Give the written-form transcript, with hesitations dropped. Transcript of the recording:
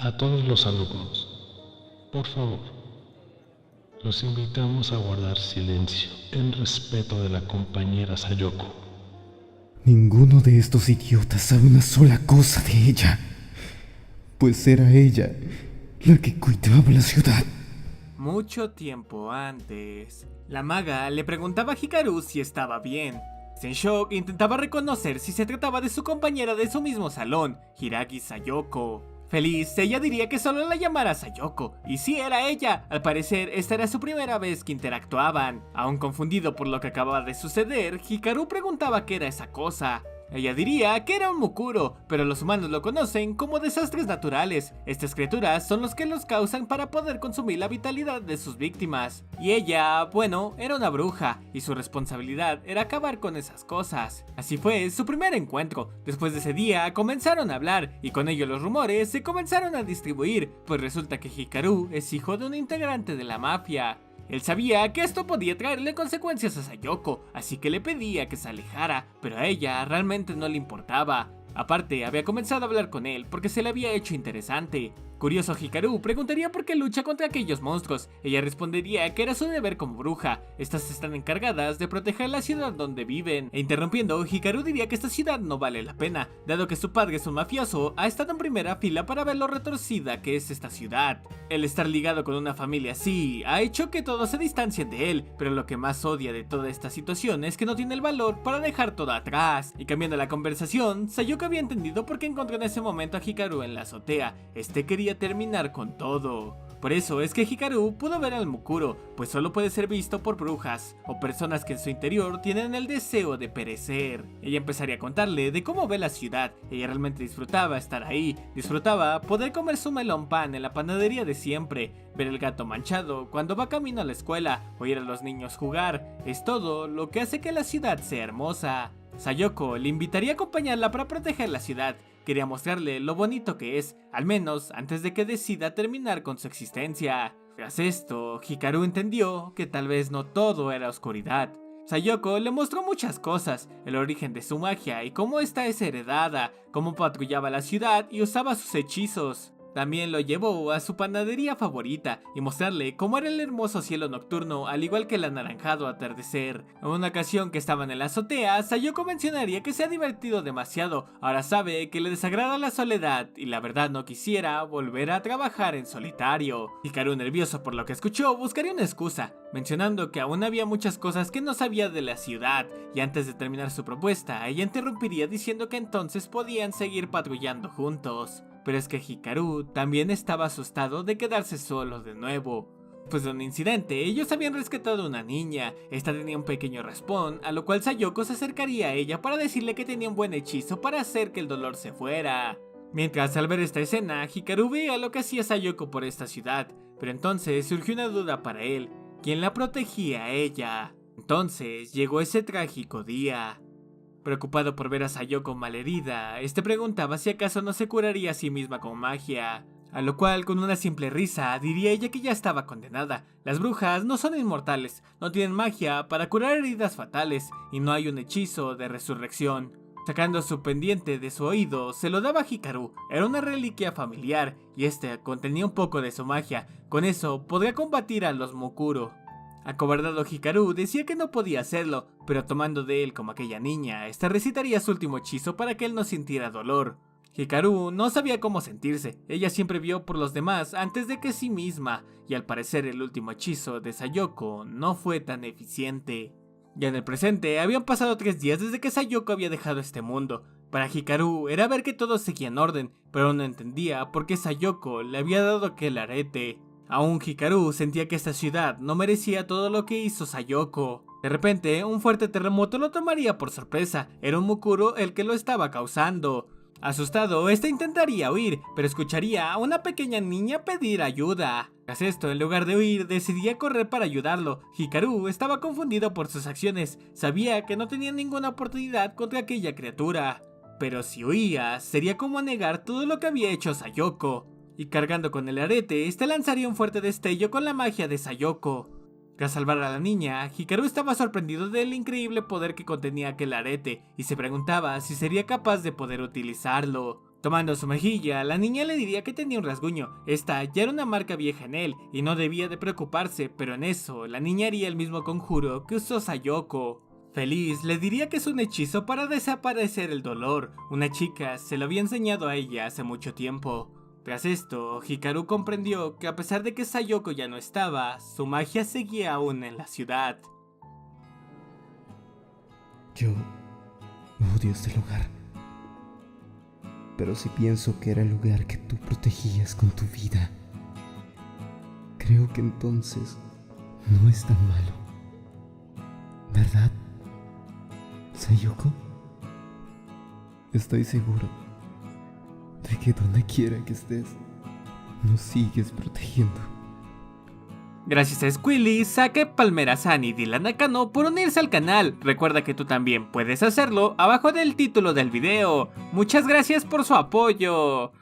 A todos los alumnos, por favor, los invitamos a guardar silencio en respeto de la compañera Sayoko. Ninguno de estos idiotas sabe una sola cosa de ella, pues era ella la que cuidaba la ciudad. Mucho tiempo antes, la maga le preguntaba a Hikaru si estaba bien. En shock intentaba reconocer si se trataba de su compañera de su mismo salón, Hiragi Sayoko. Feliz, ella diría que solo la llamara Sayoko, y sí era ella. Al parecer, esta era su primera vez que interactuaban. Aún confundido por lo que acababa de suceder, Hikaru preguntaba qué era esa cosa. Ella diría que era un mukuro, pero los humanos lo conocen como desastres naturales. Estas criaturas son los que los causan para poder consumir la vitalidad de sus víctimas. Y ella, bueno, era una bruja, y su responsabilidad era acabar con esas cosas. Así fue su primer encuentro. Después de ese día comenzaron a hablar, y con ello los rumores se comenzaron a distribuir, pues resulta que Hikaru es hijo de un integrante de la mafia. Él sabía que esto podía traerle consecuencias a Sayoko, así que le pedía que se alejara, pero a ella realmente no le importaba. Aparte, había comenzado a hablar con él porque se le había hecho interesante. Curioso, Hikaru preguntaría por qué lucha contra aquellos monstruos. Ella respondería que era su deber como bruja. Estas están encargadas de proteger la ciudad donde viven. E interrumpiendo, Hikaru diría que esta ciudad no vale la pena, dado que su padre es un mafioso, ha estado en primera fila para ver lo retorcida que es esta ciudad. El estar ligado con una familia así ha hecho que todos se distancien de él, pero lo que más odia de toda esta situación es que no tiene el valor para dejar todo atrás. Y cambiando la conversación, Sayoko había entendido por qué encontró en ese momento a Hikaru en la azotea. Este quería terminar con todo. Por eso es que Hikaru pudo ver al mukuro, pues solo puede ser visto por brujas o personas que en su interior tienen el deseo de perecer. Ella empezaría a contarle de cómo ve la ciudad. Ella realmente disfrutaba estar ahí, disfrutaba poder comer su melón pan en la panadería de siempre, ver el gato manchado cuando va camino a la escuela, oír a los niños jugar. Es todo lo que hace que la ciudad sea hermosa. Sayoko le invitaría a acompañarla para proteger la ciudad. Quería mostrarle lo bonito que es, al menos antes de que decida terminar con su existencia. Tras esto, Hikaru entendió que tal vez no todo era oscuridad. Sayoko le mostró muchas cosas, el origen de su magia y cómo esta es heredada, cómo patrullaba la ciudad y usaba sus hechizos. También lo llevó a su panadería favorita y mostrarle cómo era el hermoso cielo nocturno, al igual que el anaranjado atardecer. En una ocasión que estaban en la azotea, Sayoko mencionaría que se ha divertido demasiado. Ahora sabe que le desagrada la soledad y la verdad no quisiera volver a trabajar en solitario. Hikaru, nervioso por lo que escuchó, buscaría una excusa, mencionando que aún había muchas cosas que no sabía de la ciudad, y antes de terminar su propuesta, ella interrumpiría diciendo que entonces podían seguir patrullando juntos. Pero es que Hikaru también estaba asustado de quedarse solo de nuevo. Pues de un incidente, ellos habían rescatado a una niña. Esta tenía un pequeño raspón, a lo cual Sayoko se acercaría a ella para decirle que tenía un buen hechizo para hacer que el dolor se fuera. Mientras, al ver esta escena, Hikaru veía lo que hacía Sayoko por esta ciudad, pero entonces surgió una duda para él: ¿quién la protegía a ella? Entonces llegó ese trágico día. Preocupado por ver a Sayoko malherida, este preguntaba si acaso no se curaría a sí misma con magia. A lo cual, con una simple risa, diría ella que ya estaba condenada. Las brujas no son inmortales, no tienen magia para curar heridas fatales, y no hay un hechizo de resurrección. Sacando su pendiente de su oído, se lo daba a Hikaru. Era una reliquia familiar, y este contenía un poco de su magia. Con eso, podría combatir a los mukuro. Acobardado, Hikaru decía que no podía hacerlo, pero tomando de él como aquella niña, esta recitaría su último hechizo para que él no sintiera dolor. Hikaru no sabía cómo sentirse, ella siempre vio por los demás antes de que sí misma, y al parecer el último hechizo de Sayoko no fue tan eficiente. Ya en el presente, habían pasado 3 días desde que Sayoko había dejado este mundo. Para Hikaru era ver que todo seguía en orden, pero no entendía por qué Sayoko le había dado aquel arete. Aún Hikaru sentía que esta ciudad no merecía todo lo que hizo Sayoko. De repente, un fuerte terremoto lo tomaría por sorpresa. Era un mukuro el que lo estaba causando. Asustado, este intentaría huir, pero escucharía a una pequeña niña pedir ayuda. Tras esto, en lugar de huir, decidía correr para ayudarlo. Hikaru estaba confundido por sus acciones. Sabía que no tenía ninguna oportunidad contra aquella criatura. Pero si huía, sería como negar todo lo que había hecho Sayoko. Y cargando con el arete, este lanzaría un fuerte destello con la magia de Sayoko. Tras salvar a la niña, Hikaru estaba sorprendido del increíble poder que contenía aquel arete y se preguntaba si sería capaz de poder utilizarlo. Tomando su mejilla, la niña le diría que tenía un rasguño. Esta ya era una marca vieja en él y no debía de preocuparse, pero en eso la niña haría el mismo conjuro que usó Sayoko. Feliz le diría que es un hechizo para desaparecer el dolor. Una chica se lo había enseñado a ella hace mucho tiempo. Tras esto, Hikaru comprendió que a pesar de que Sayoko ya no estaba, su magia seguía aún en la ciudad. Yo odio este lugar. Pero si pienso que era el lugar que tú protegías con tu vida, creo que entonces no es tan malo. ¿Verdad, Sayoko? Estoy seguro de que donde quiera que estés, nos sigues protegiendo. Gracias a Squilly, Sake, Palmera-san y Dylan Nakano por unirse al canal. Recuerda que tú también puedes hacerlo abajo del título del video. Muchas gracias por su apoyo.